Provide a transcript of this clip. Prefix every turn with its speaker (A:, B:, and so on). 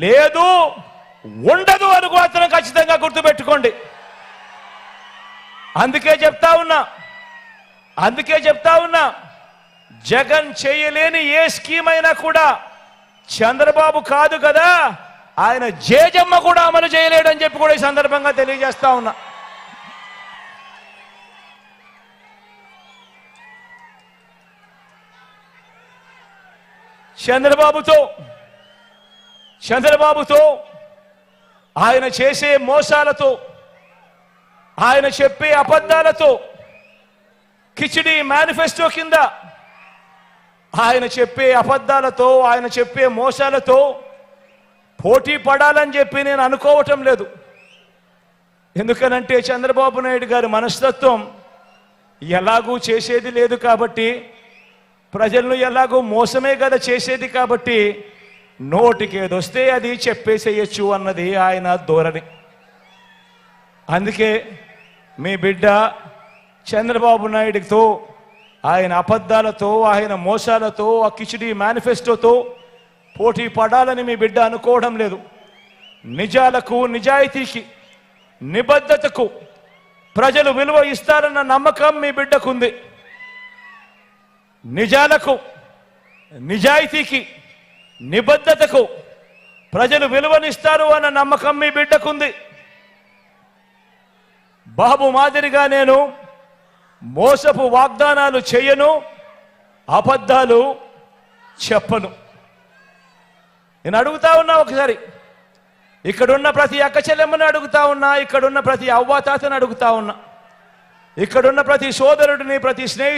A: లేదు, ఉండదు అని మాత్రం ఖచ్చితంగా గుర్తుపెట్టుకోండి. అందుకే చెప్తా ఉన్నా జగన్ చేయలేని ఏ స్కీమ్ అయినా కూడా చంద్రబాబు కాదు కదా, ఆయన జేజమ్మ కూడా అమలు చేయలేడని చెప్పి కూడా ఈ సందర్భంగా తెలియజేస్తా ఉన్నా. చంద్రబాబుతో ఆయన చేసే మోసాలతో, ఆయన చెప్పే అబద్ధాలతో, కిచిడి మేనిఫెస్టో కింద ఆయన చెప్పే అబద్ధాలతో, ఆయన చెప్పే మోసాలతో పోటీ పడాలని చెప్పి నేను అనుకోవటం లేదు. ఎందుకనంటే చంద్రబాబు నాయుడు గారి మనస్తత్వం ఎలాగూ చేసేది లేదు కాబట్టి, ప్రజలను ఎలాగూ మోసమే కదా చేసేది కాబట్టి, నోటికి ఏదొస్తే అది చెప్పేసేయచ్చు అన్నది ఆయన ధోరణి. అందుకే మీ బిడ్డ చంద్రబాబు నాయుడితో, ఆయన అబద్ధాలతో, ఆయన మోసాలతో, ఆ కిచిడి మేనిఫెస్టోతో పోటీ పడాలని మీ బిడ్డ అనుకోవడం లేదు. నిజాలకు, నిజాయితీకి, నిబద్ధతకు ప్రజలు విలువ ఇస్తారన్న నమ్మకం మీ బిడ్డకుంది. నిజాలకు, నిజాయితీకి, నిబద్ధతకు ప్రజలు విలువనిస్తారు అన్న నమ్మకం మీ బిడ్డకుంది. బాబు మాదిరిగా నేను మోసపు వాగ్దానాలు చేయను, అబద్ధాలు చెప్పను. నేను అడుగుతా ఉన్నా, ఒకసారి ఇక్కడున్న ప్రతి అక్క చెల్లెమ్మని అడుగుతా ఉన్నా, ఇక్కడున్న ప్రతి అవ్వాతాతని అడుగుతా ఉన్నా, ఇక్కడున్న ప్రతి సోదరుడిని, ప్రతి స్నేహితుడిని